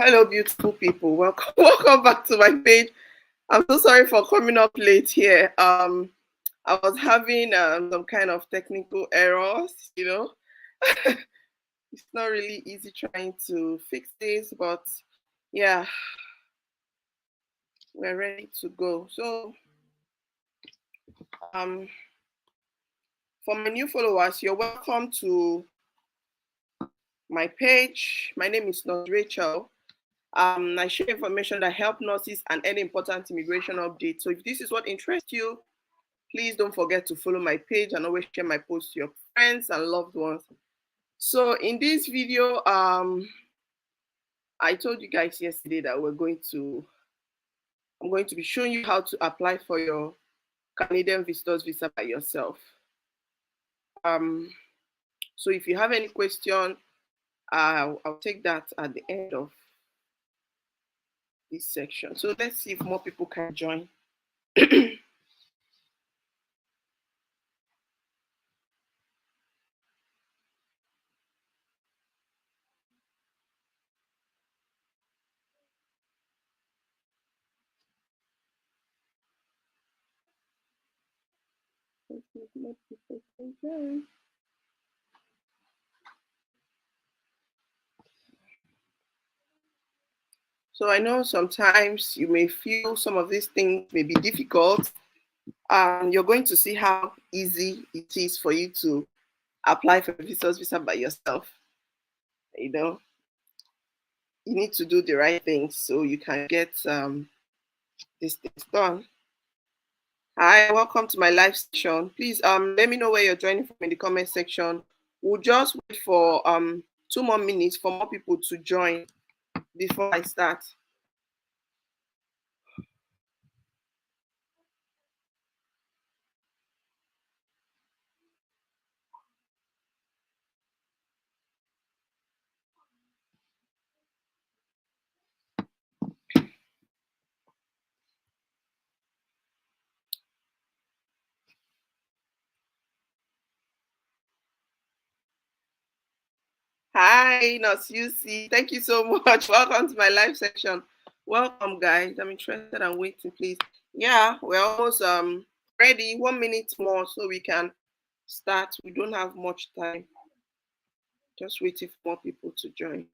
Hello, beautiful people. Welcome, welcome back to my page. I'm so sorry for coming up late here. I was having some kind of technical errors. It's not really easy trying to fix this, but yeah, we're ready to go. So, um, for my new followers, you're welcome to my page. My name is Nurse Rachel. I share information that help nurses and any important immigration updates. So if this is what interests you, please don't forget to follow my page and always share my posts to your friends and loved ones. So in this video, I told you guys yesterday that I'm going to be showing you how to apply for your Canadian visitors visa by yourself. So if you have any question, I'll take that at the end of this section. So let's see if more people can join. So I know sometimes you may feel some of these things may be difficult. You're going to see how easy it is for you to apply for a visitor's visa by yourself. You need to do the right things so you can get these things done. Hi, welcome to my live session. Please let me know where you're joining from in the comment section. We'll just wait for 2 more minutes for more people to join before I start. Hi, Nurse UC. Thank you so much. Welcome to my live session. Welcome, guys. I'm interested and waiting, please. Yeah, we're almost ready. 1 minute more so we can start. We don't have much time. Just waiting for more people to join.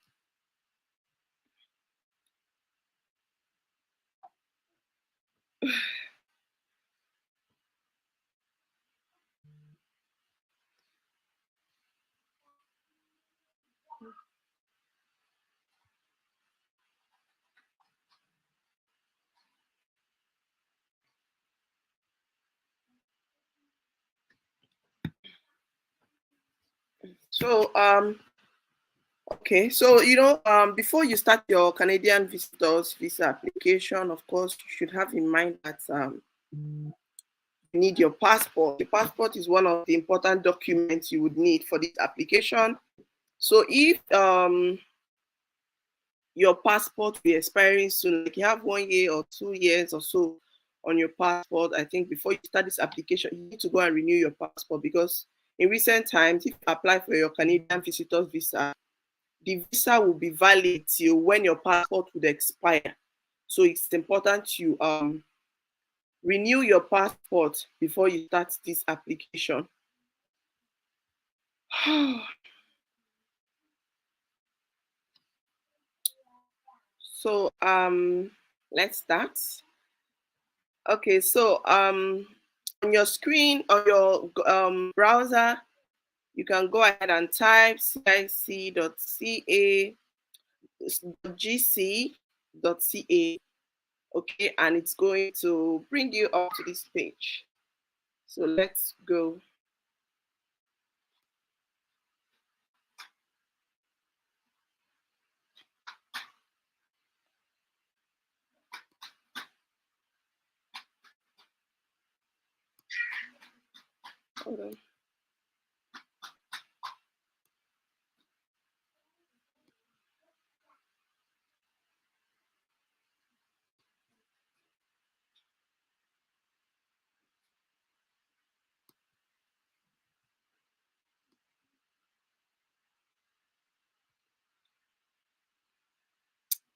So okay, so before you start your Canadian visitors visa application, of course, you should have in mind that you need your passport. The passport is one of the important documents you would need for this application. So if your passport will be expiring soon, like you have 1 year or 2 years or so on your passport, I think before you start this application, you need to go and renew your passport, because in recent times, if you apply for your Canadian visitors visa, the visa will be valid till when your passport would expire. So it's important to renew your passport before you start this application. So let's start. Okay, so on your screen or your browser, you can go ahead and type cic.ca.gc.ca. Okay, and it's going to bring you up to this page. So let's go. Hold on.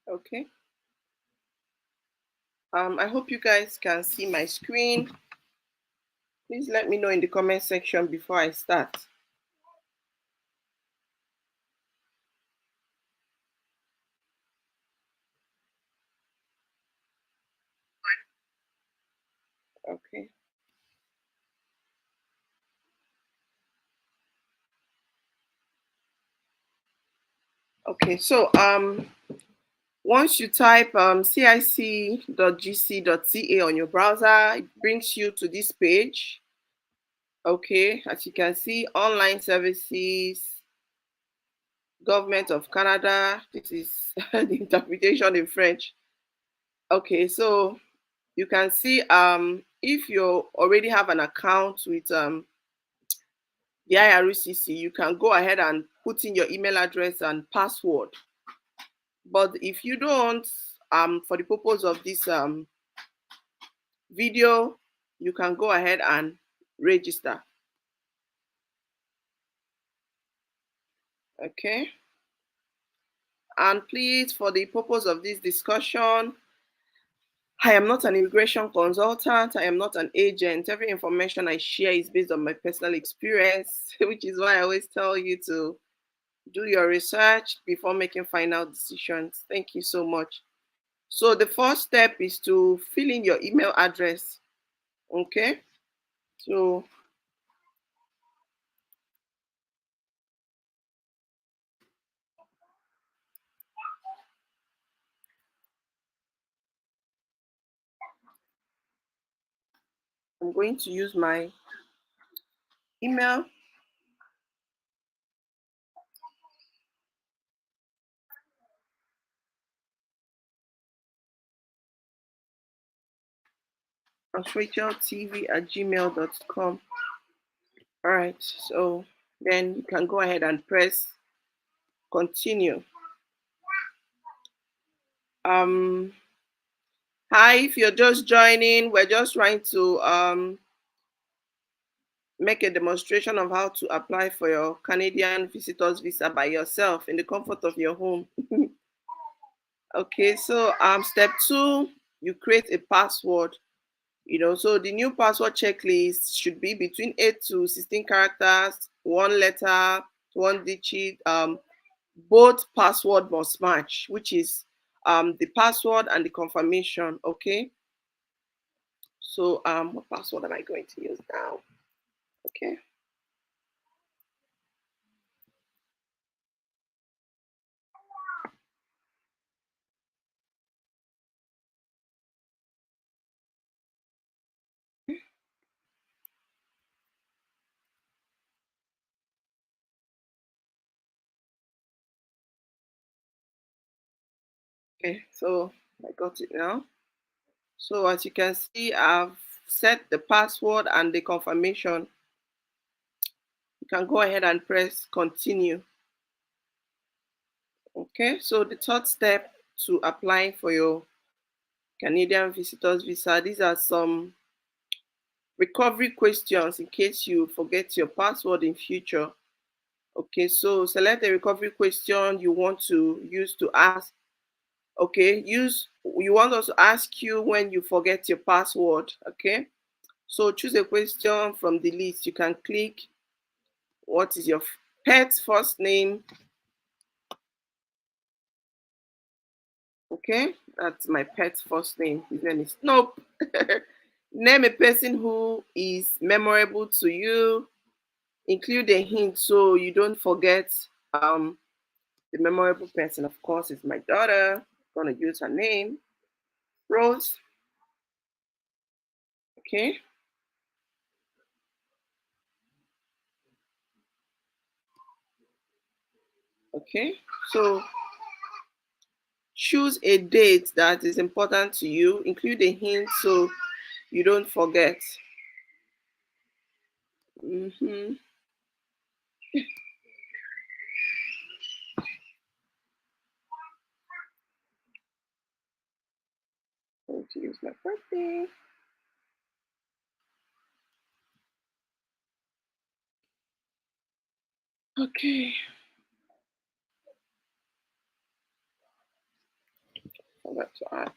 Okay. I hope you guys can see my screen. Please let me know in the comment section before I start. Okay. Okay, so once you type cic.gc.ca on your browser, it brings you to this page. Okay, as you can see, online services, Government of Canada. This is the interpretation in French. Okay, so you can see if you already have an account with the IRCC, you can go ahead and put in your email address and password. But if you don't, for the purpose of this video, you can go ahead and register. Okay. And please, for the purpose of this discussion, I am not an immigration consultant. I am not an agent. Every information I share is based on my personal experience, which is why I always tell you to do your research before making final decisions. Thank you so much. So the first step is to fill in your email address. Okay. So I'm going to use my email. racheltv@gmail.com. All right. So then you can go ahead and press continue. Hi, if you're just joining, we're just trying to make a demonstration of how to apply for your Canadian visitors visa by yourself in the comfort of your home. Okay, so step 2, you create a password. So the new password checklist should be between 8 to 16 characters, one letter, one digit. Both password must match, which is the password and the confirmation. Okay. So what password am I going to use now? Okay. Okay, so I got it now. So as you can see, I've set the password and the confirmation. You can go ahead and press continue. Okay, so the third step to applying for your Canadian visitors visa, these are some recovery questions in case you forget your password in future. Okay, so select the recovery question you want to use to ask. Okay, you want us to ask you when you forget your password. Okay, so choose a question from the list. You can click what is your pet's first name. Okay, that's my pet's first name. His name is Snoop. Name a person who is memorable to you. Include a hint so you don't forget the memorable person. Of course, is my daughter. I'm gonna use her name, Rose. Okay. Okay. So choose a date that is important to you. Include a hint so you don't forget. Mm-hmm. Going to use my birthday. Okay. forgot to add.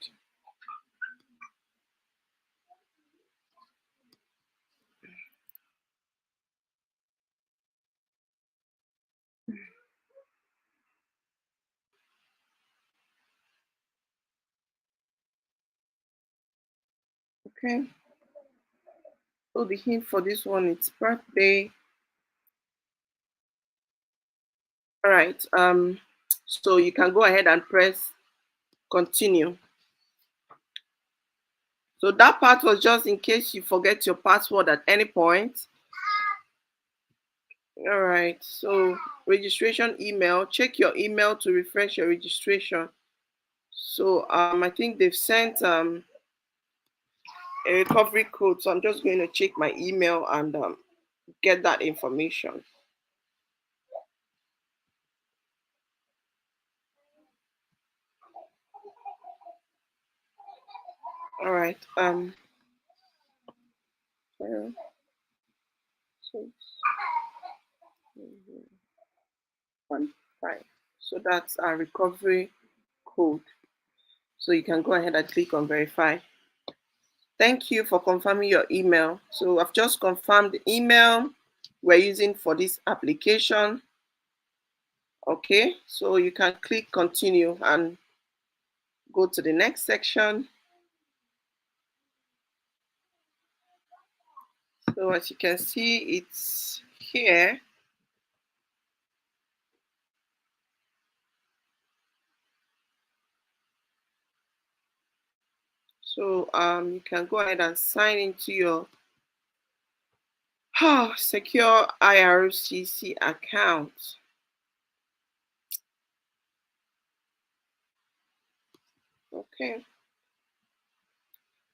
Okay. So the hint for this one, it's birthday. All right. So you can go ahead and press continue. So that part was just in case you forget your password at any point. All right. So registration email. Check your email to refresh your registration. So I think they've sent a recovery code. So I'm just going to check my email and get that information. All right. 615. So that's our recovery code. So you can go ahead and click on verify. Thank you for confirming your email. So I've just confirmed the email we're using for this application. Okay, so you can click continue and go to the next section. So as you can see, it's here. So you can go ahead and sign into your secure IRCC account. Okay.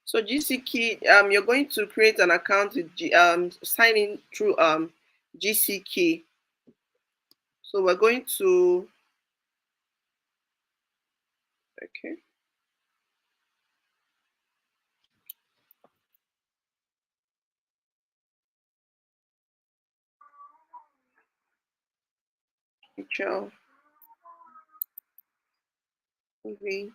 So GCKey, you're going to create an account with sign in through GCKey. So we're going to okay. Rachel V.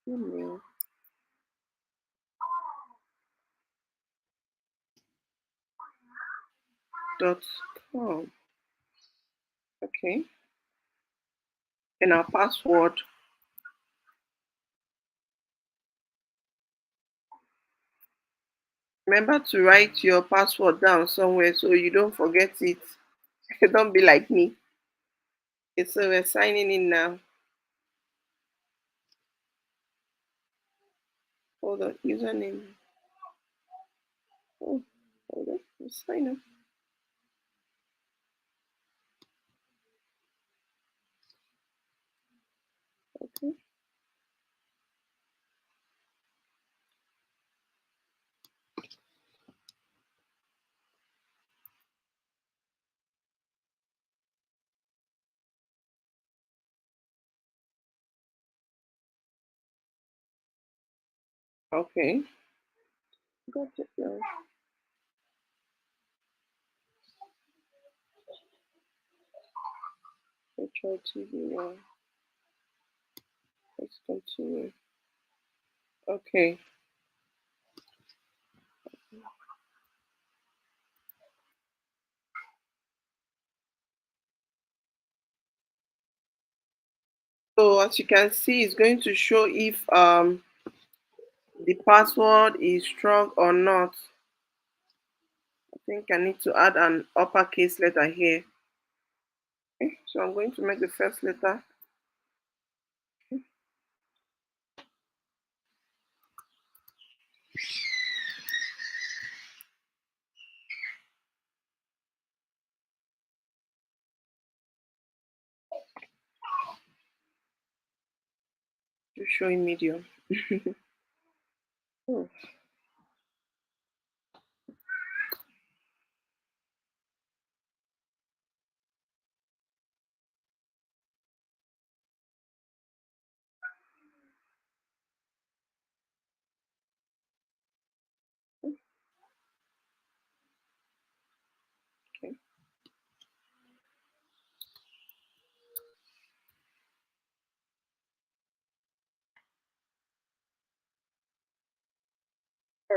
Email. .com. Okay. And our password. Remember to write your password down somewhere so you don't forget it. Don't be like me. Okay, so we're signing in now. Hold on, username. Oh, hold on, let's sign up. Okay. Okay. Got it now. Virtual TV1. Let's continue. Okay. So as you can see, it's going to show if the password is strong or not. I think I need to add an uppercase letter here. Okay, so I'm going to make the first letter. Just showing medium. Oh, okay.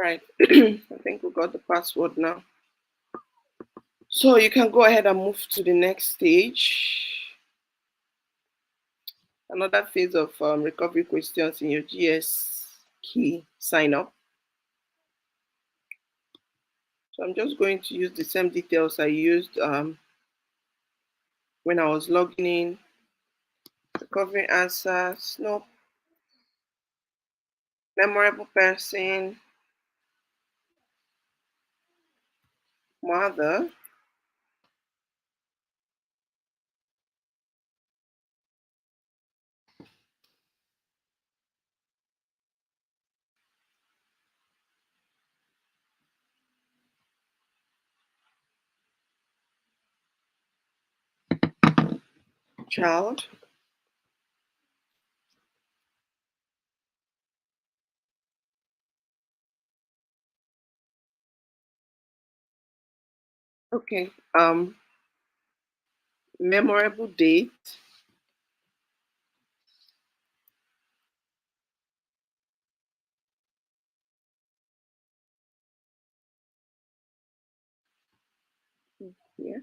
All right. I think we got the password now. So you can go ahead and move to the next stage. Another phase of recovery questions in your GS key sign up. So I'm just going to use the same details I used when I was logging in. Recovery answers, no. Memorable person, mother. Child. Okay. Memorable date. Yeah.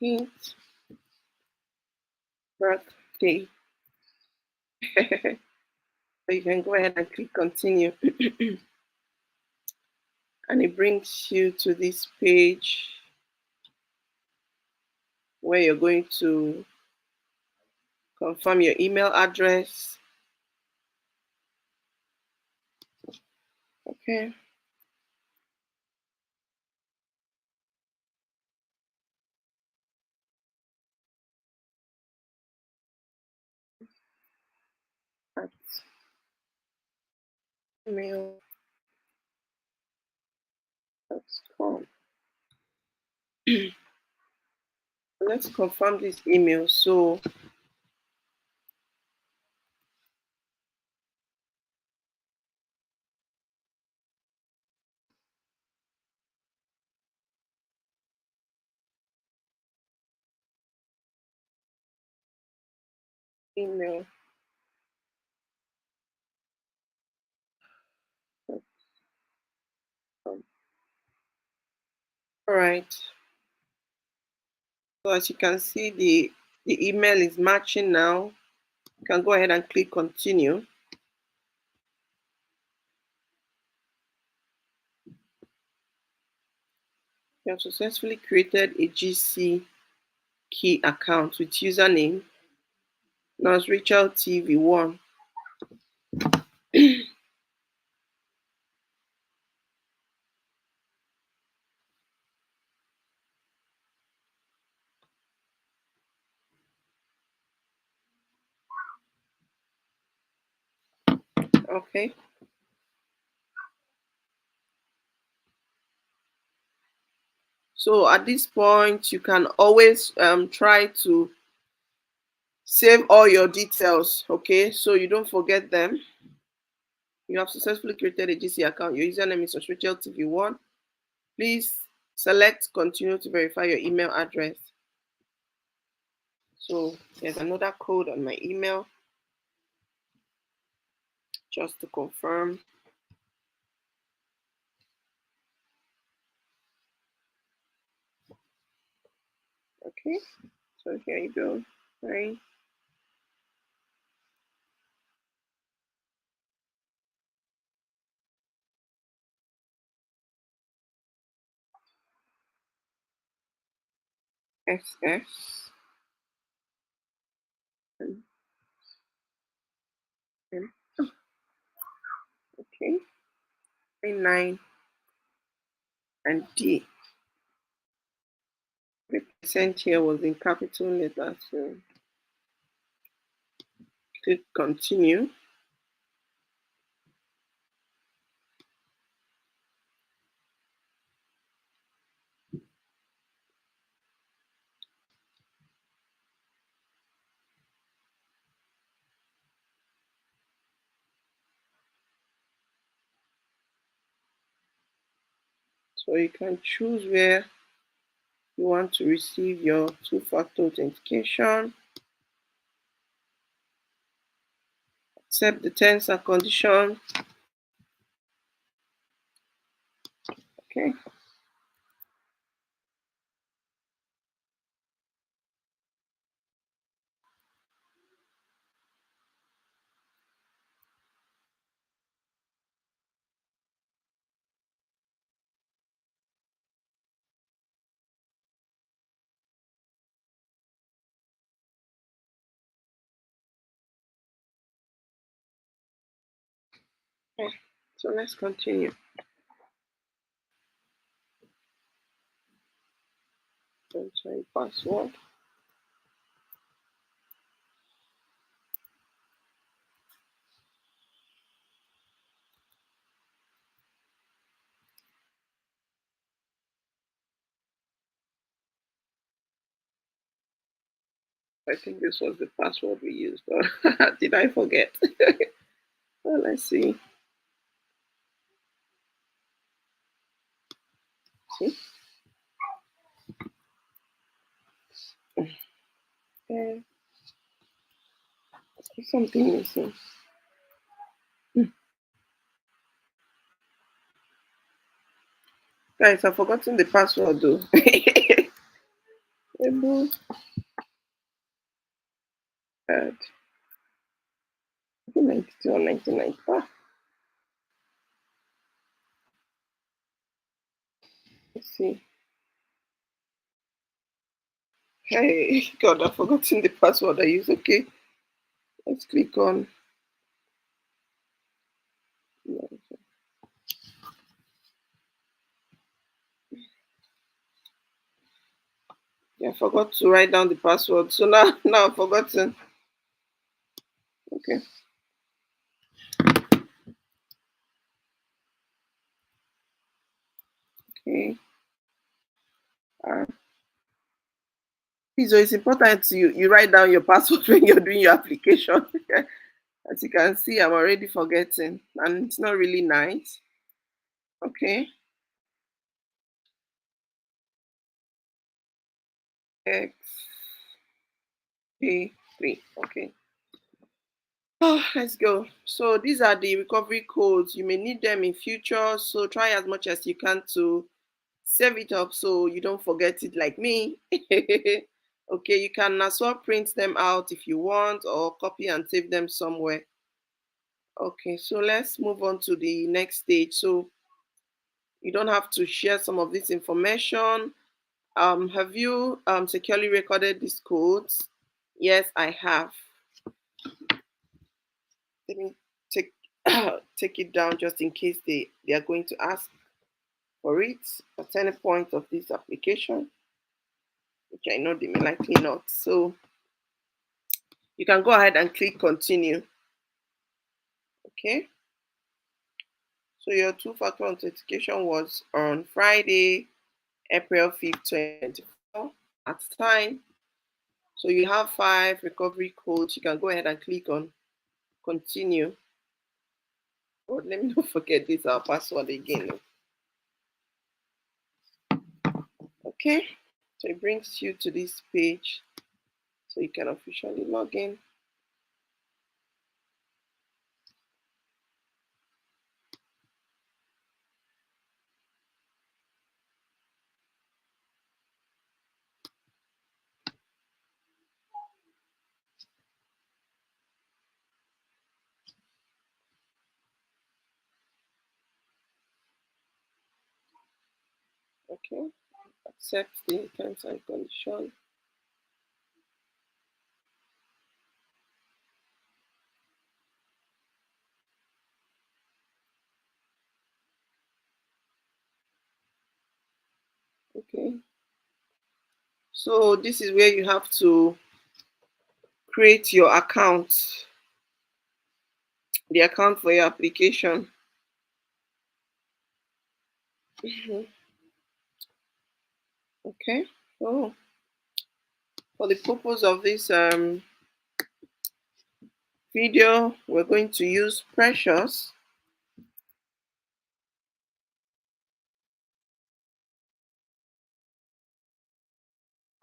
Hint. Birthday. So you can go ahead and click continue. And it brings you to this page where you're going to confirm your email address. Okay. That's email.com. Let's confirm this email. So email. All right. So as you can see, the email is matching now. You can go ahead and click continue. You have successfully created a GC key account with username Nurse Rachel TV1. Okay. So at this point, you can always try to save all your details, okay? So you don't forget them. You have successfully created a GC account. Your username is Rachel TV1. Please select continue to verify your email address. So there's another code on my email just to confirm. Okay, so here you go. Right. SS. And, okay. 9 and D. The percent here was in capital letters. So click continue. So you can choose where you want to receive your two-factor authentication. Accept the terms and conditions. Okay. Okay. So let's continue. Enter your password. I think this was the password we used, but did I forget? Well, let's see. See? Uh, something missing. Guys, I've forgotten the password though. Able add 1992 or 1995. Let's see. Hey, God, I've forgotten the password I use. Okay, let's click on. Yeah, I forgot to write down the password. So now I've forgotten. Okay. Okay. Uh, so it's important you write down your password when you're doing your application. As you can see, I'm already forgetting, and it's not really nice. Okay. XA3. Okay. Oh, let's go. So these are the recovery codes. You may need them in future. So try as much as you can to save it up so you don't forget it like me. Okay, you can as well print them out if you want or copy and save them somewhere. Okay, so let's move on to the next stage. So you don't have to share some of this information. Have you securely recorded these codes? Yes, I have. Let me take take it down just in case they are going to ask for it at any point of this application, which I know they may likely not. So you can go ahead and click continue. Okay. So your two-factor authentication was on Friday, April 5th, 2024 at the time. So you have 5 recovery codes. You can go ahead and click on continue. Oh, let me not forget this our password again. Okay. So it brings you to this page so you can officially log in. Okay. Accept the terms and conditions. Okay. So this is where you have to create your account, the account for your application. Okay. So for the purpose of this video, we're going to use Precious.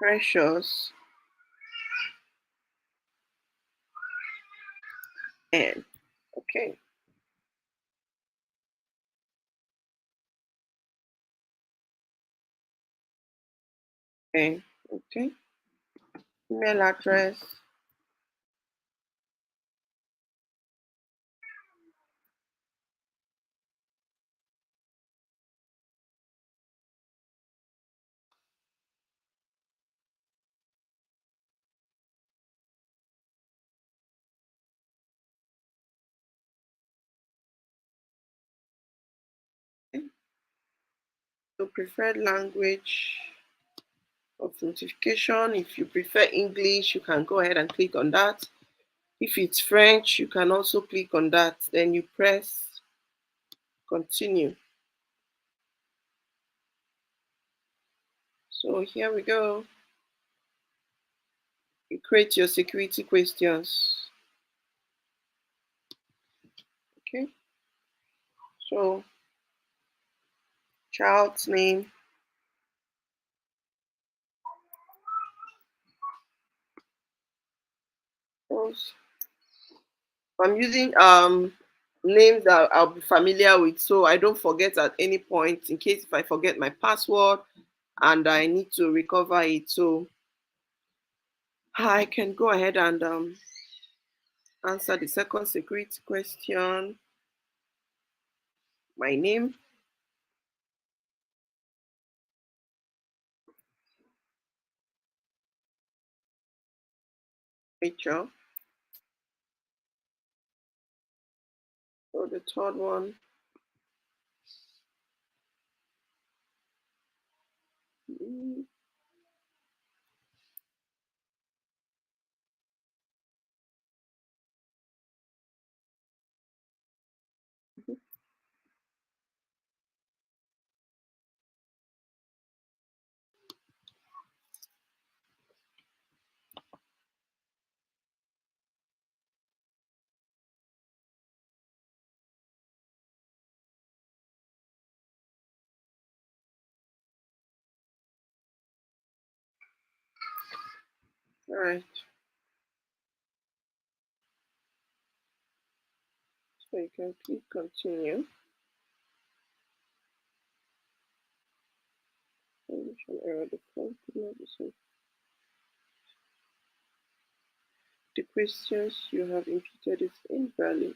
Precious N. Okay. Okay. Okay. Email address. So preferred language of notification. If you prefer English, you can go ahead and click on that. If it's French, you can also click on that. Then you press continue. So here we go. You create your security questions. Okay. So child's name. I'm using names that I'll be familiar with, so I don't forget at any point in case if I forget my password and I need to recover it. So I can go ahead and answer the second security question. My name, Rachel. So the third one, all right. So you can click continue. The questions you have inputted is invalid.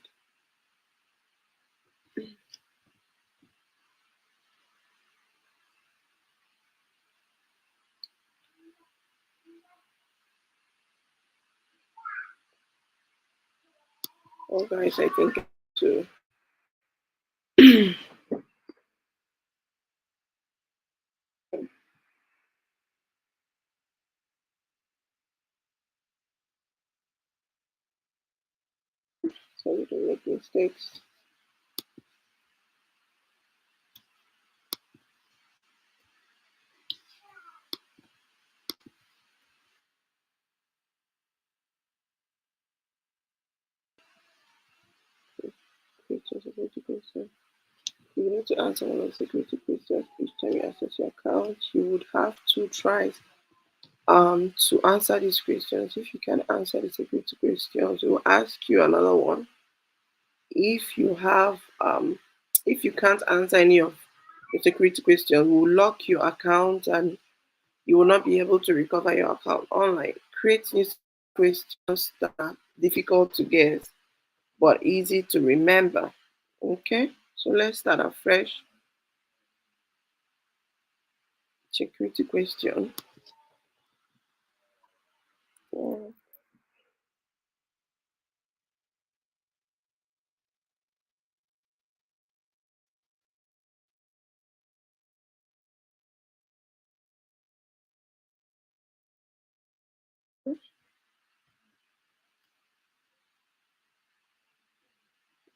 Oh, guys, I think to so you don't make mistakes. Security question. You need to answer one of the security questions each time you access your account. You would have 2 tries to answer these questions. If you can answer the security questions, we'll ask you another one. If you have if you can't answer any of the security questions, we'll lock your account and you will not be able to recover your account online. Create new questions that are difficult to guess but easy to remember. Okay, so let's start afresh. Security question. Yeah.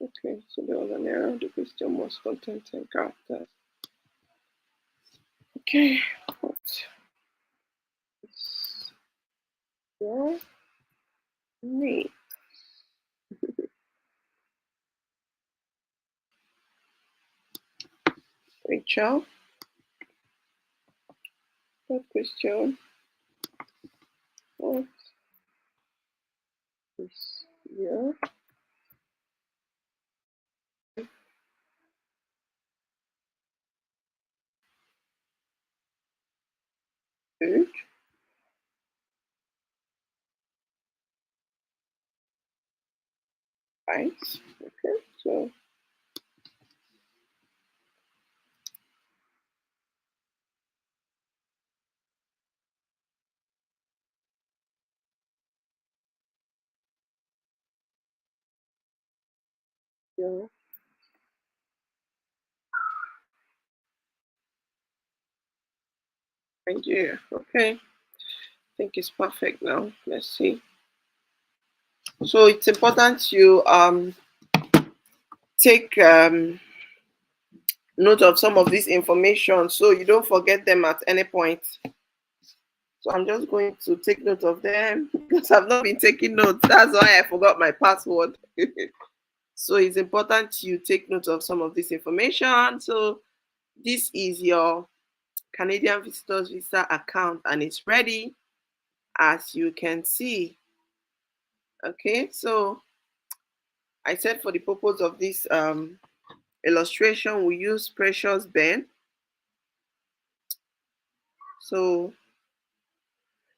Okay, so there was an error. The question was contain 10 characters. Okay, what's your name? Rachel. That question. passport is here. Good. Right. Okay. So yeah. Nigeria. Okay. I think it's perfect now. Let's see. So it's important you take note of some of this information so you don't forget them at any point. So I'm just going to take note of them because I've not been taking notes. That's why I forgot my password. So it's important you take note of some of this information. So this is your Canadian Visitors Visa account and it's ready, as you can see. Okay, so I said for the purpose of this illustration, we use Precious Ben. So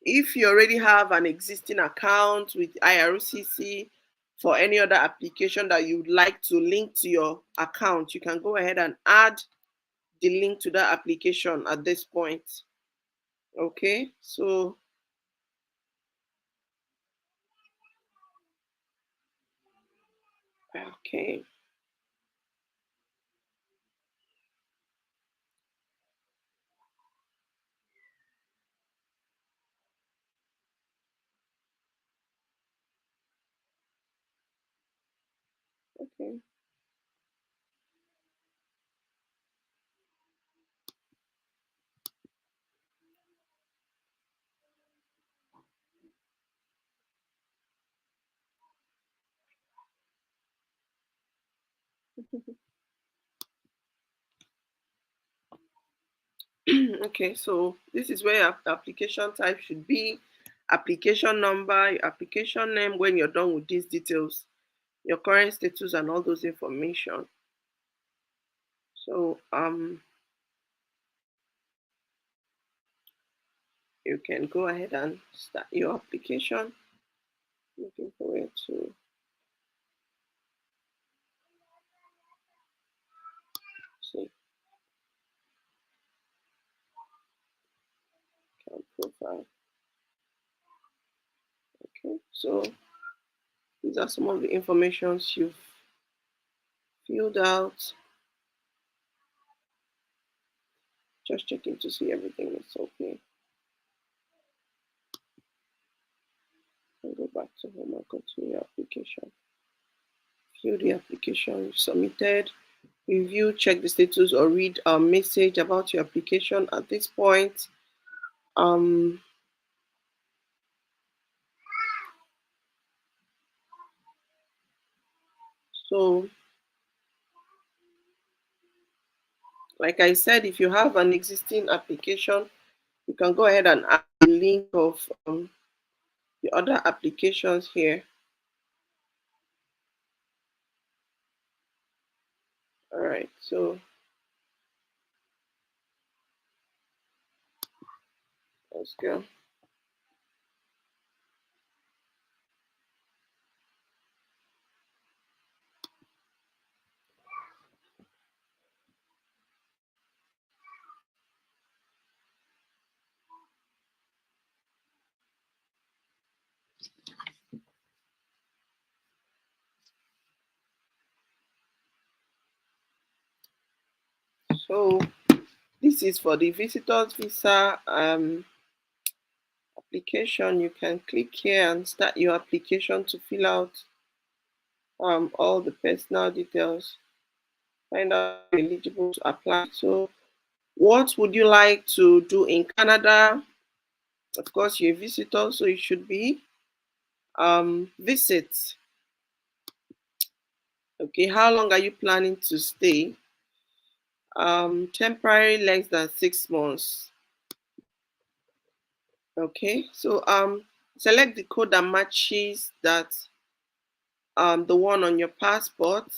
if you already have an existing account with IRCC for any other application that you would like to link to your account, you can go ahead and add the link to that application at this point. Okay, so okay. Okay. Okay, so this is where your application type should be, application number, your application name when you're done with these details, your current status and all those information. So you can go ahead and start your application. Looking for it to see account profile. Okay, so these are some of the informations you've filled out. Just checking to see everything is okay. And go back to home and continue your application. Fill the application you submitted. Review, check the status, or read a message about your application at this point. Um, so, like I said, if you have an existing application, you can go ahead and add the link of the other applications here. All right, so let's go. So this is for the visitors visa application. You can click here and start your application to fill out all the personal details. Find out if you're eligible to apply. So what would you like to do in Canada? Of course, you're a visitor, so it should be visit. Okay, how long are you planning to stay? Temporary less than 6 months. Okay, so Select the code that matches that the one on your passport.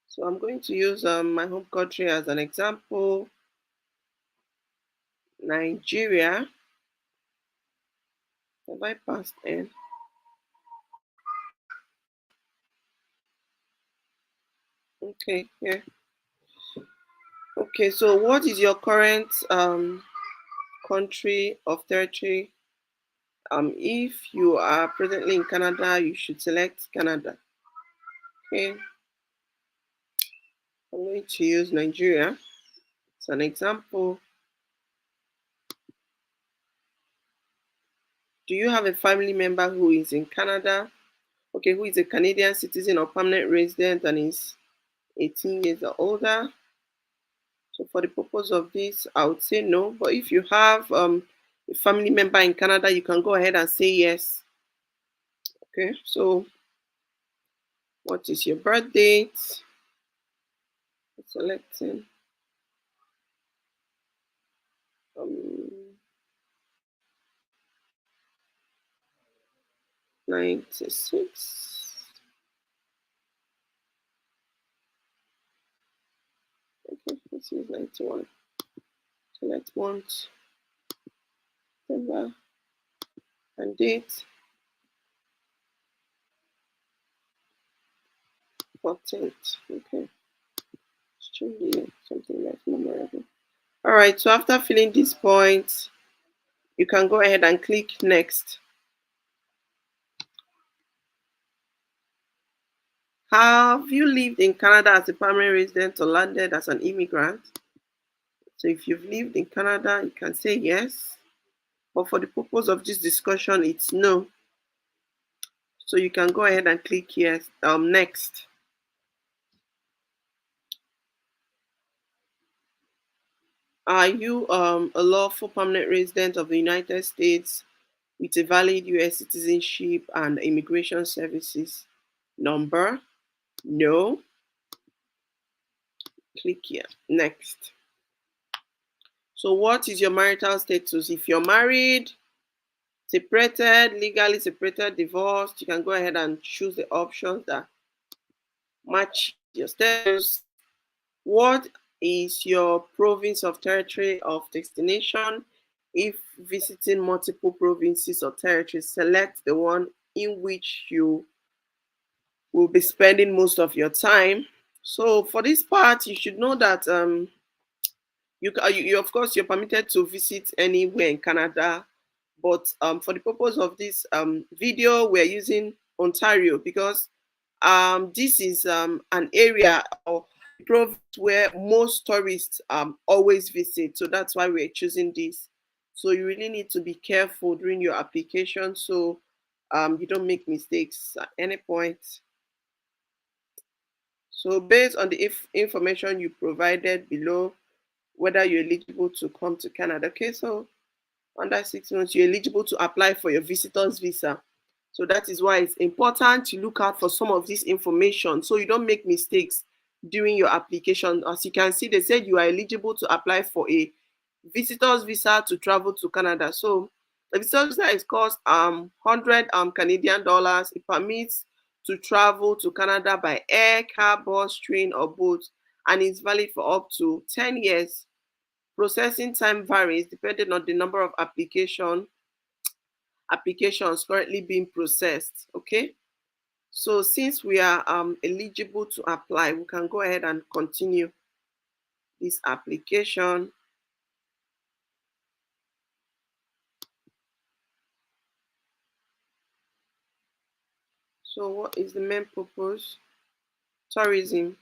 So I'm going to use my home country as an example, Nigeria. Have I passed in? Okay, yeah. Okay, so what is your current country of territory? If you are presently in Canada, you should select Canada. Okay, I'm going to use Nigeria as an example. Do you have a family member who is in Canada? Okay, who is a Canadian citizen or permanent resident and is 18 years or older? So for the purpose of this, I would say no. But if you have a family member in Canada, you can go ahead and say yes. Okay, so what is your birth date? Selecting um, 96. Okay, this is 91. Select month, September, and date, 14th. Okay, should be something that's memorable. All right, so after filling these points, you can go ahead and click next. Have you lived in Canada as a permanent resident or landed as an immigrant? So if you've lived in Canada, you can say yes. But for the purpose of this discussion, it's no. So you can go ahead and click yes. Next. Are you a lawful permanent resident of the United States with a valid US citizenship and immigration services number? No. Click here. Next. So what is your marital status? If you're married, separated, legally separated, divorced, you can go ahead and choose the options that match your status. What is your province of territory of destination? If visiting multiple provinces or territories, select the one in which you will be spending most of your time. So for this part, you should know that you of course you're permitted to visit anywhere in Canada, but for the purpose of this video, we're using Ontario because this is an area or province where most tourists always visit. So that's why we're choosing this. So you really need to be careful during your application so you don't make mistakes at any point. So based on the information you provided below, whether you're eligible to come to Canada. Okay, so under 6 months, you're eligible to apply for your visitor's visa. So that is why it's important to look out for some of this information so you don't make mistakes during your application. As you can see, they said you are eligible to apply for a visitor's visa to travel to Canada. So the visitor's visa is cost 100 Canadian dollars. It permits to travel to Canada by air, car, bus, train, or boat, and is valid for up to 10 years. Processing time varies depending on the number of applications currently being processed. Okay, so since we are eligible to apply, we can go ahead and continue this application. So what is the main purpose? Tourism.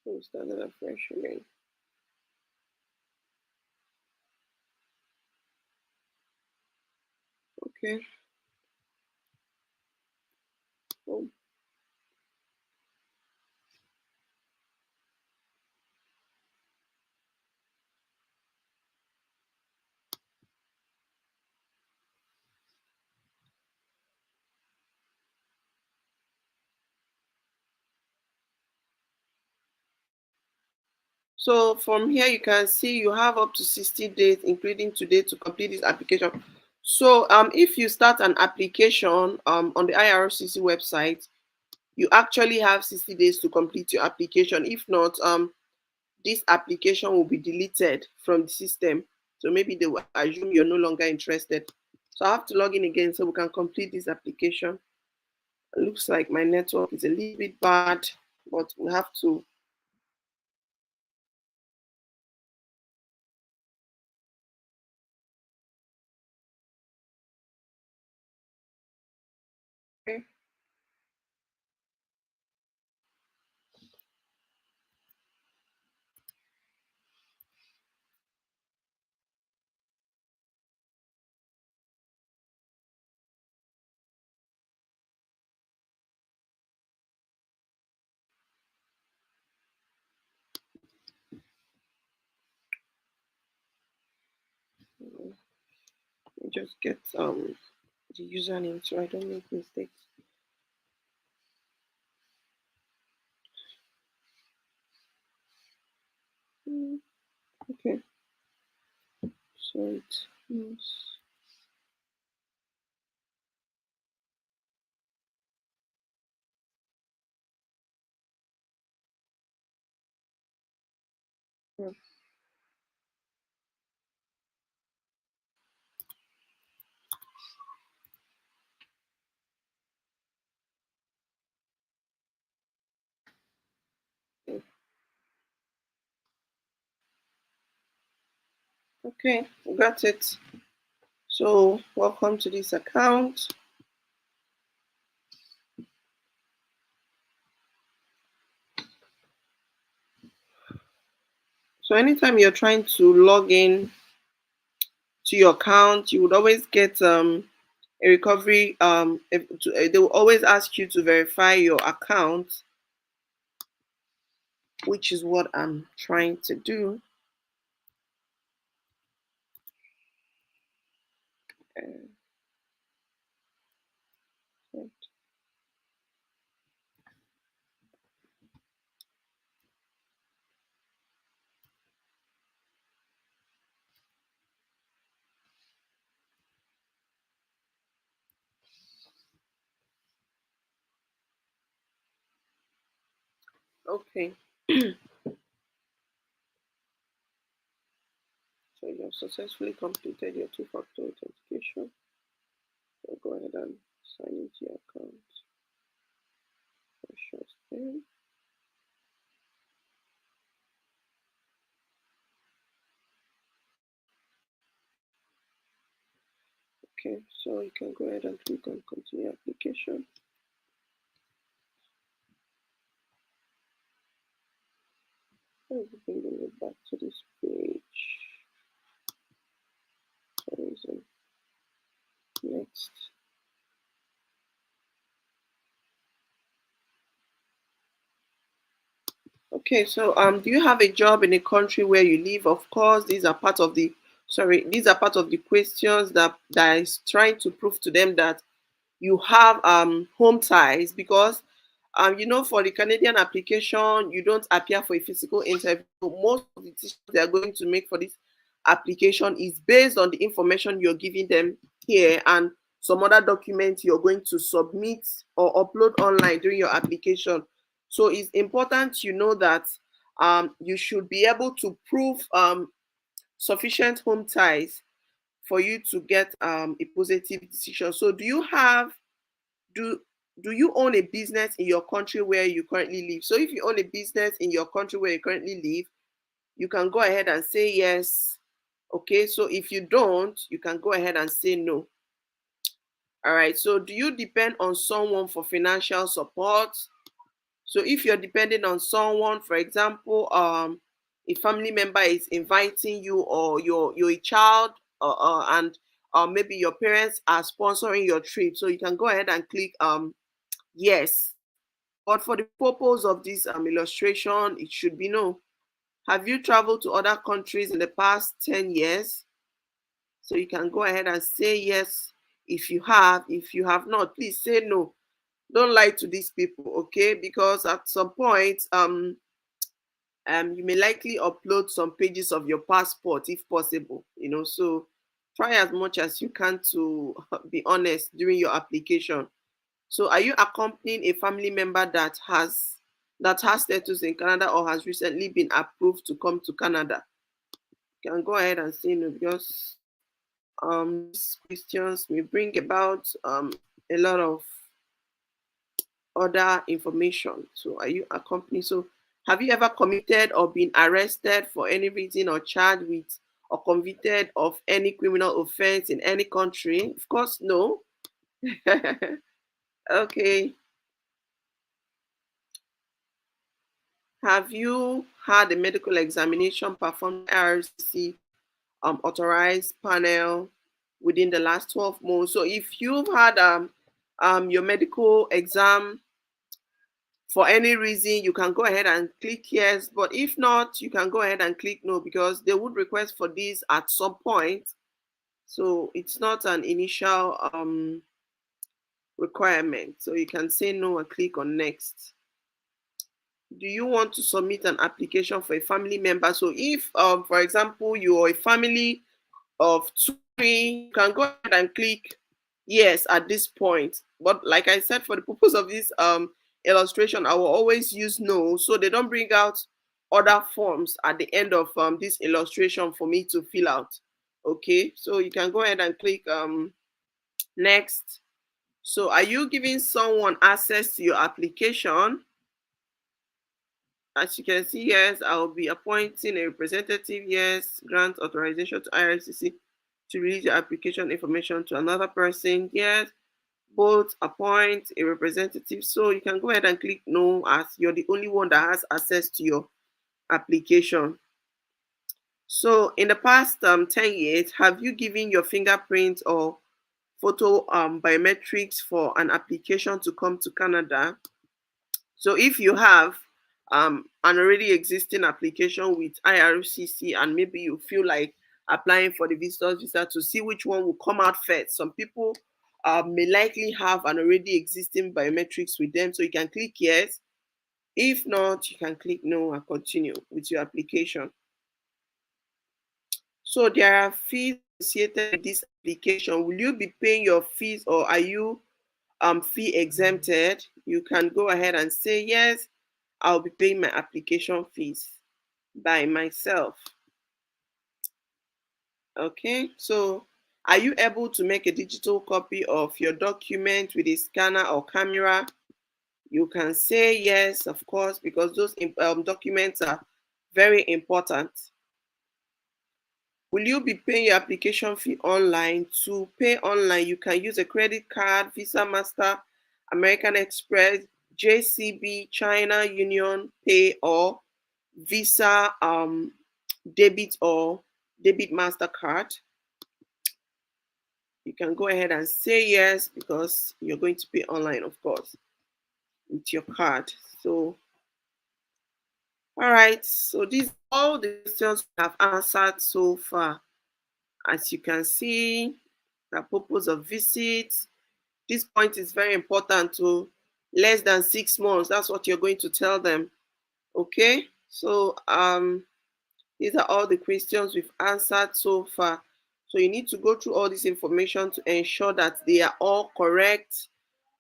We started afresh again. Okay. Oh. So from here, you can see you have up to 60 days, including today, to complete this application. So if you start an application on the IRCC website, you actually have 60 days to complete your application. If not, this application will be deleted from the system. So maybe they will assume you're no longer interested. So I have to log in again so we can complete this application. It looks like my network is a little bit bad, but we have to. Okay. Let me just get the username so I don't make mistakes. Okay, so it means yeah. Okay, we got it. So welcome to this account. So anytime you're trying to log in to your account, you would always get a recovery. They will always ask you to verify your account, which is what I'm trying to do. Okay. So you have successfully completed your two-factor authentication. So go ahead and sign into your account. Okay, so you can go ahead and click on continue application. I'll be bringing it back to this page. Next. Okay, so do you have a job in a country where you live? Of course, these are part of the these are part of the questions that is trying to prove to them that you have home ties, because for the Canadian application, you don't appear for a physical interview. Most of the decisions they are going to make for this application is based on the information you're giving them here and some other documents you're going to submit or upload online during your application. So it's important you know that you should be able to prove sufficient home ties for you to get a positive decision. So do do you own a business in your country where you currently live? So if you own a business in your country where you currently live, you can go ahead and say yes. Okay, so if you don't, you can go ahead and say no. All right, so do you depend on someone for financial support? So if you're depending on someone, for example, a family member is inviting you, or you're a child, and maybe your parents are sponsoring your trip, so you can go ahead and click yes. But for the purpose of this illustration, it should be no. Have you traveled to other countries in the past 10 years? So you can go ahead and say yes if you have. If you have not, please say no. Don't lie to these people, okay? Because at some point, You may likely upload some pages of your passport if possible, so try as much as you can to be honest during your application. So are you accompanying a family member that has status in Canada or has recently been approved to come to Canada? You can go ahead and say no, because these questions may bring about a lot of other information. So are you accompanying? So have you ever committed or been arrested for any reason or charged with or convicted of any criminal offense in any country? Of course, no. Okay. Have you had a medical examination performed by IRCC authorized panel within the last 12 months? So if you've had your medical exam for any reason, you can go ahead and click yes. But if not, you can go ahead and click no, because they would request for this at some point. So it's not an initial requirement. So you can say no and click on next. Do you want to submit an application for a family member? So if, for example, you're a family of two, you can go ahead and click yes at this point. But like I said, for the purpose of this illustration, I will always use no, so they don't bring out other forms at the end of this illustration for me to fill out. Okay, so you can go ahead and click next. So are you giving someone access to your application? As you can see, yes, I'll be appointing a representative. Yes, grant authorization to IRCC to release your application information to another person. Yes, both appoint a representative. So you can go ahead and click no, as you're the only one that has access to your application. So in the past 10 years, have you given your fingerprint or photo biometrics for an application to come to Canada? So if you have an already existing application with IRCC and maybe you feel like applying for the visitor's visa to see which one will come out first, some people may likely have an already existing biometrics with them. So you can click yes. If not, you can click no and continue with your application. So there are fees associated with this application. Will you be paying your fees, or are you fee exempted? You can go ahead and say yes, I'll be paying my application fees by myself. Okay, so are you able to make a digital copy of your document with a scanner or camera? You can say yes, of course, because those documents are very important. Will you be paying your application fee online? To pay online, you can use a credit card, Visa, Master, American Express, JCB, China Union Pay, or Visa debit or debit MasterCard. You can go ahead and say yes, because you're going to pay online, of course, with your card. So, all right. So these are all the questions we have answered so far. As you can see, the purpose of visits. This point is very important. To less than 6 months. That's what you're going to tell them. Okay. So these are all the questions we've answered so far. So you need to go through all this information to ensure that they are all correct,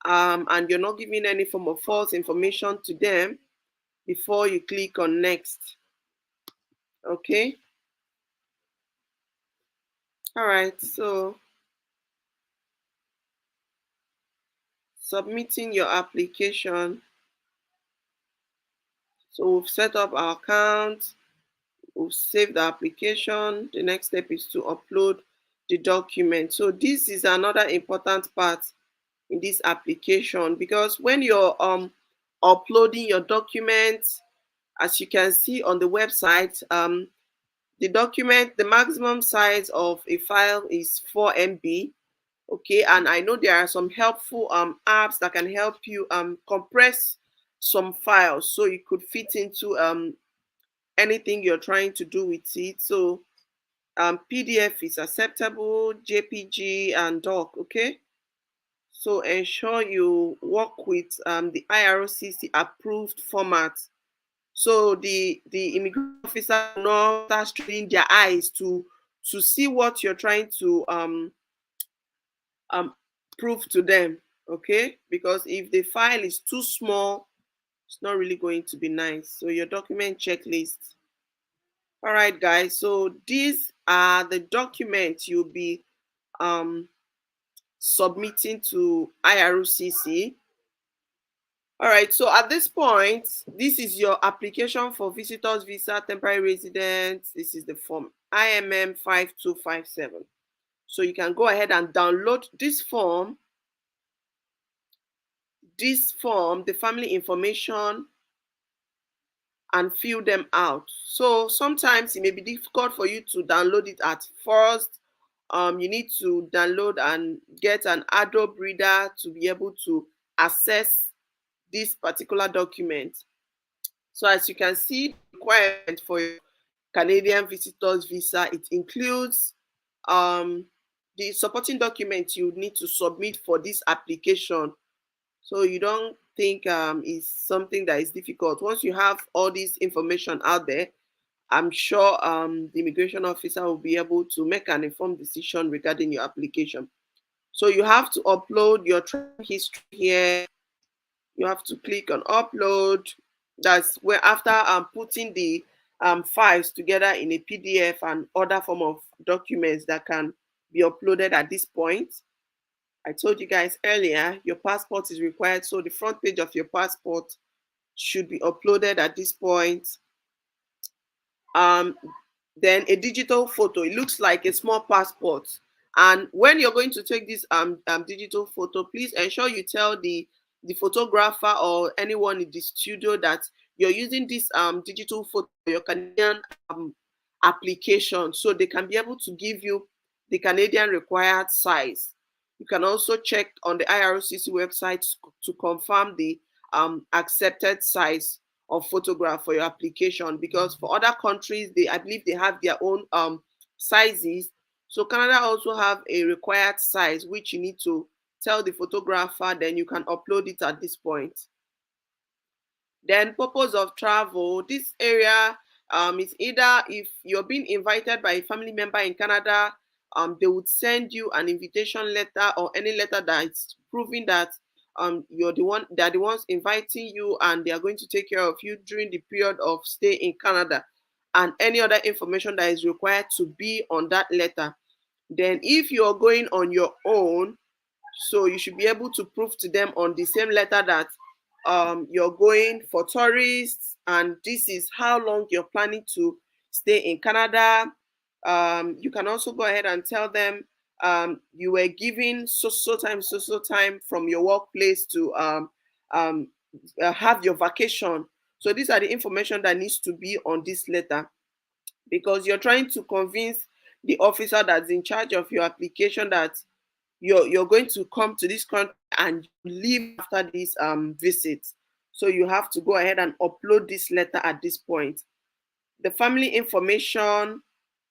and you're not giving any form of false information to them before you click on next. Okay. All right. So submitting your application. So we've set up our account. We'll save the application. The next step is to upload the document. So this is another important part in this application, because when you're uploading your documents, as you can see on the website, the document, the maximum size of a file is 4 MB. Okay, and I know there are some helpful apps that can help you compress some files so you could fit into anything you're trying to do with it. So PDF is acceptable, JPG and doc. Okay, so ensure you work with the IRCC approved format So the immigration officer will not start straining their eyes to see what you're trying to prove to them. Okay, because if the file is too small, it's not really going to be nice. So your document checklist. All right, guys. So these are the documents you'll be submitting to IRCC. All right, so at this point, this is your application for visitors visa, temporary residence. This is the form IMM 5257. So you can go ahead and download this form, the family information, and fill them out. So sometimes it may be difficult for you to download it at first. You need to download and get an Adobe Reader to be able to access this particular document. So as you can see, the requirement for your Canadian visitors visa, it includes the supporting documents you need to submit for this application. So you don't think it's something that is difficult. Once you have all this information out there, I'm sure the immigration officer will be able to make an informed decision regarding your application. So you have to upload your travel history here. You have to click on upload. That's where after putting the files together in a PDF and other form of documents that can be uploaded at this point. I told you guys earlier, your passport is required. So the front page of your passport should be uploaded at this point. Then a digital photo. It looks like a small passport. And when you're going to take this digital photo, please ensure you tell the photographer or anyone in the studio that you're using this digital photo for your Canadian application, so they can be able to give you the Canadian required size. You can also check on the IRCC website to confirm the accepted size of photograph for your application, because for other countries, I believe they have their own sizes. So Canada also have a required size which you need to tell the photographer, then you can upload it at this point. Then purpose of travel, this area is either if you're being invited by a family member in Canada, they would send you an invitation letter or any letter that's proving that they're the ones inviting you and they are going to take care of you during the period of stay in Canada, and any other information that is required to be on that letter. Then if you're going on your own, so you should be able to prove to them on the same letter that you're going for tourists and this is how long you're planning to stay in Canada. You can also go ahead and tell them you were given so time from your workplace to have your vacation. So these are the information that needs to be on this letter, because you're trying to convince the officer that's in charge of your application that you're going to come to this country and leave after this visit. So you have to go ahead and upload this letter at this point. The family information,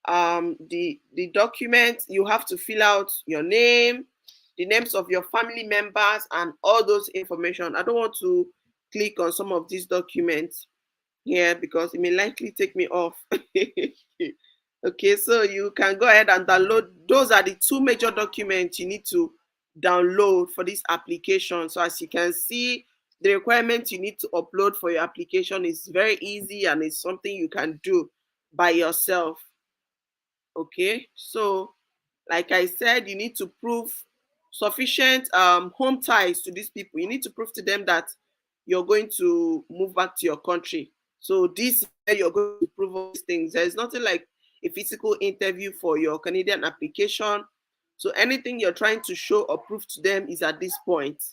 the document, you have to fill out your name, the names of your family members, and all those information. I don't want to click on some of these documents here because it may likely take me off. Okay, so you can go ahead and download. Those are the two major documents you need to download for this application. So as you can see, the requirements you need to upload for your application is very easy and it's something you can do by yourself. Okay, so like I said, you need to prove sufficient home ties to these people. You need to prove to them that you're going to move back to your country. So this is where you're going to prove all these things. There's nothing like a physical interview for your Canadian application. So anything you're trying to show or prove to them is at this point.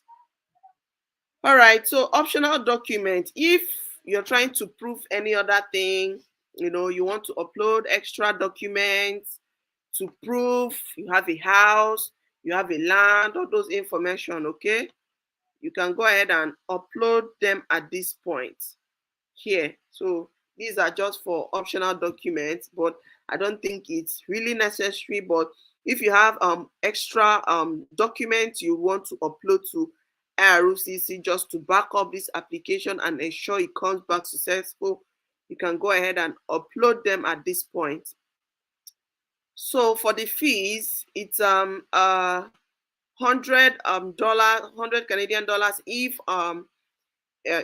All right, so optional document. If you're trying to prove any other thing, you want to upload extra documents to prove you have a house, you have a land, all those information, okay? You can go ahead and upload them at this point here. So these are just for optional documents, but I don't think it's really necessary. But if you have extra documents you want to upload to IRCC just to back up this application and ensure it comes back successful, you can go ahead and upload them at this point. So for the fees, it's $100 Canadian dollars if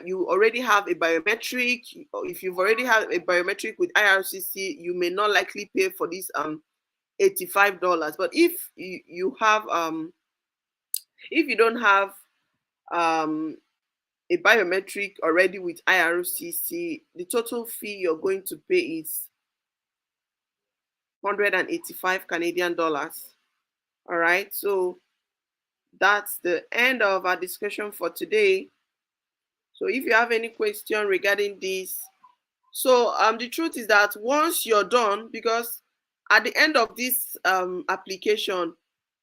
you already have a biometric. If you've already have a biometric with IRCC, you may not likely pay for this $85. But if you have if you don't have a biometric already with IRCC, the total fee you're going to pay is 185 Canadian dollars. All right, so that's the end of our discussion for today. So if you have any question regarding this, so the truth is that once you're done, because at the end of this application,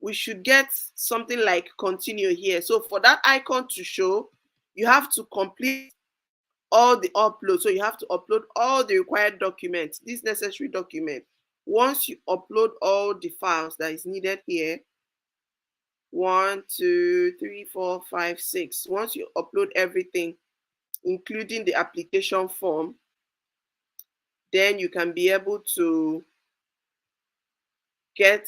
we should get something like continue here. So for that icon to show, you have to complete all the upload. So you have to upload all the required documents, this necessary document. Once you upload all the files that is needed here, 1, 2, 3, 4, 5, 6. Once you upload everything, including the application form, then you can be able to get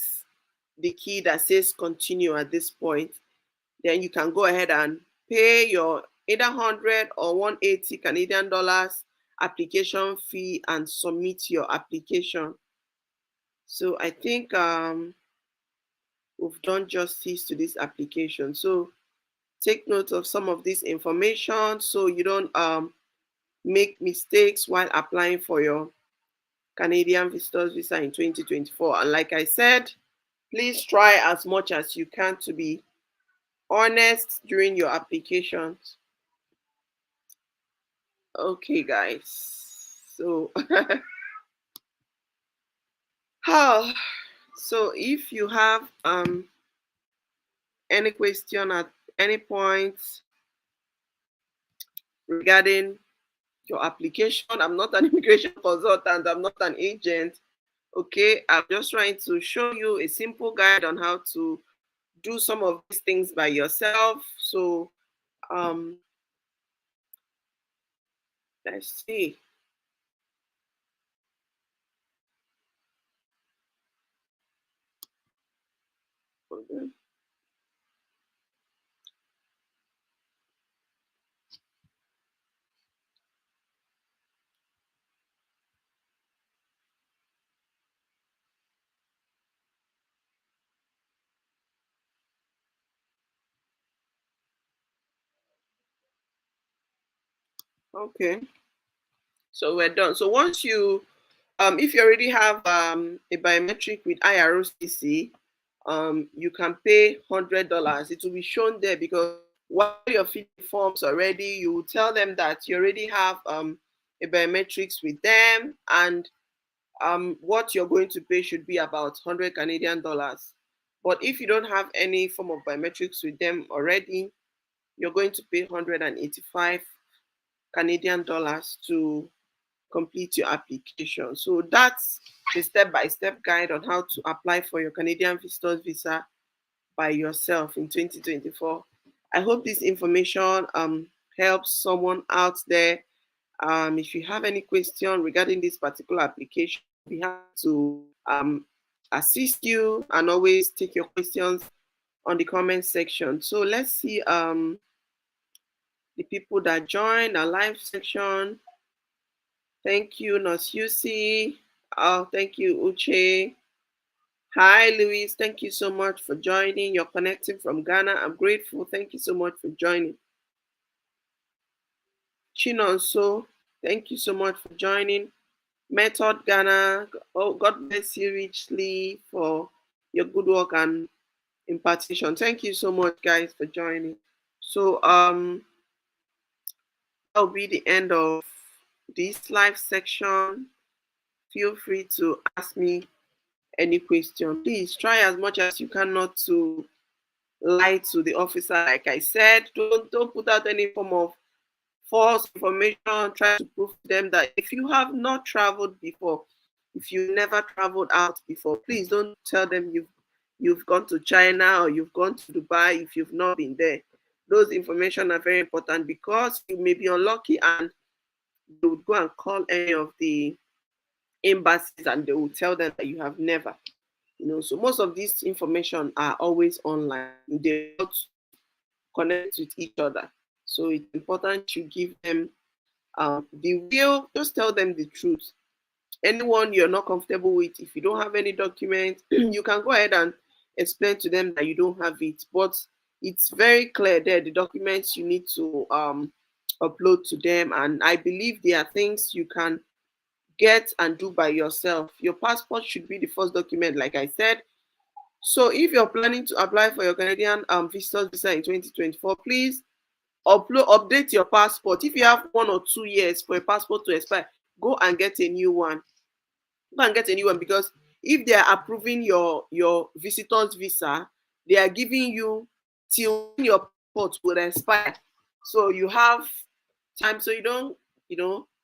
the key that says continue at this point. Then you can go ahead and pay your either 100 or 180 Canadian dollars application fee and submit your application. So I think we've done justice to this application. So take note of some of this information so you don't make mistakes while applying for your Canadian Visitors Visa in 2024. And like I said, please try as much as you can to be honest during your applications. Okay, guys. So, so if you have any question at any point regarding your application, I'm not an immigration consultant, I'm not an agent. Okay, I'm just trying to show you a simple guide on how to do some of these things by yourself. So let's see. Okay, so we're done. So once you if you already have a biometric with IRCC, you can pay $100. It will be shown there because while you're filling forms already, you will tell them that you already have a biometrics with them, and what you're going to pay should be about 100 Canadian dollars. But if you don't have any form of biometrics with them already, you're going to pay 185 Canadian dollars to complete your application. So that's the step-by-step guide on how to apply for your Canadian Visitors Visa by yourself in 2024. I hope this information helps someone out there. If you have any question regarding this particular application, we have to assist you, and always take your questions on the comment section. So let's see the people that joined our live section. Thank you, Nosyusi. Oh, thank you, Uche. Hi, Luis. Thank you so much for joining. You're connecting from Ghana. I'm grateful. Thank you so much for joining. Chinonso, thank you so much for joining. Method Ghana, oh, God bless you richly for your good work and impartition. Thank you so much, guys, for joining. So that'll be the end of this live section. Feel free to ask me any question. Please try as much as you can not to lie to the officer. Like I said, don't put out any form of false information. Try to prove to them that if you have not traveled before, if you never traveled out before, please don't tell them you've gone to China or you've gone to Dubai if you've not been there. those information are very important, because you may be unlucky and they would go and call any of the embassies and they will tell them that you have never, so most of this information are always online. They don't connect with each other. So it's important you give them the real, just tell them the truth. Anyone you're not comfortable with, if you don't have any document, you can go ahead and explain to them that you don't have it. But it's very clear there, the documents you need to upload to them. And I believe there are things you can get and do by yourself. Your passport should be the first document, like I said. So if you're planning to apply for your Canadian visitors visa in 2024, please update your passport. If you have 1 or 2 years for a passport to expire, go and get a new one. Go and get a new one, because if they are approving your visitors visa, they are giving you till your passport will expire. So you have time, so you don't,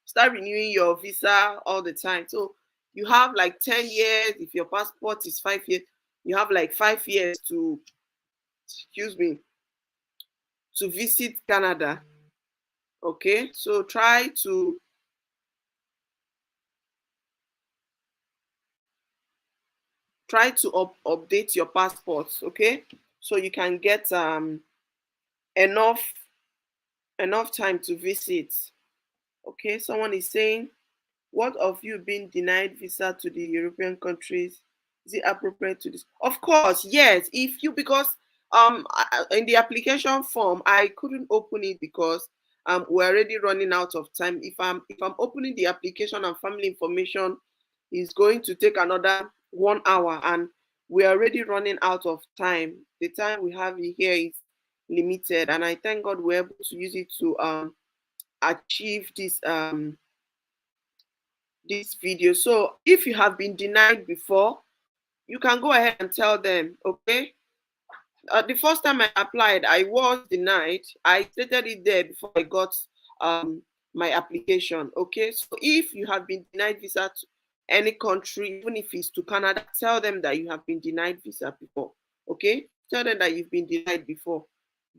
start renewing your visa all the time. So you have like 10 years. If your passport is 5 years, you have like 5 years to, to visit Canada. Okay, so try to update your passports, okay, so you can get enough time to visit. Okay, someone is saying, what of you being denied visa to the European countries? Is it appropriate to this? Of course, yes. If you, because in the application form, I couldn't open it because we're already running out of time. If I'm opening the application and family information, is going to take another 1 hour, and we're already running out of time. The time we have here is limited, and I thank God we're able to use it to achieve this video. So if you have been denied before, you can go ahead and tell them, okay, the first time I applied, I was denied. I stated it there before I got my application. Okay, so if you have been denied visa to any country, even if it's to Canada, tell them that you have been denied visa before. Okay, tell them that you've been denied before.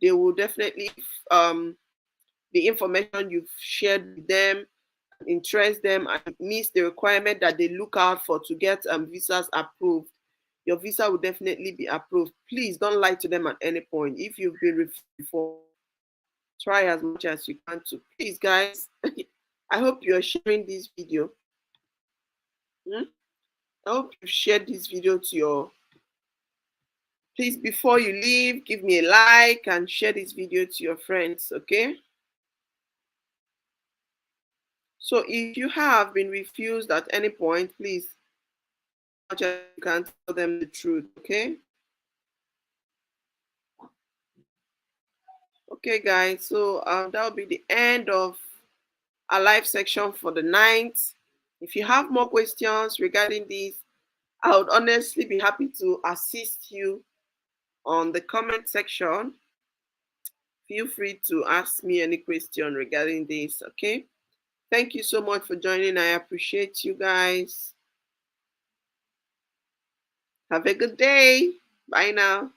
They will definitely the information you've shared with them interest them and meets the requirement that they look out for to get visas approved, your visa will definitely be approved. Please don't lie to them at any point. If you've been refused before, try as much as you can to. Please, guys, I hope you're sharing this video. I hope you shared this video to your. Please, before you leave, give me a like and share this video to your friends, okay? So if you have been refused at any point, please, as much as you can, tell them the truth, okay? Okay, guys, so that will be the end of our live section for the night. If you have more questions regarding this, I would honestly be happy to assist you on the comment section. Feel free to ask me any question regarding this, okay? Thank you so much for joining. I appreciate you guys. Have a good day. Bye now.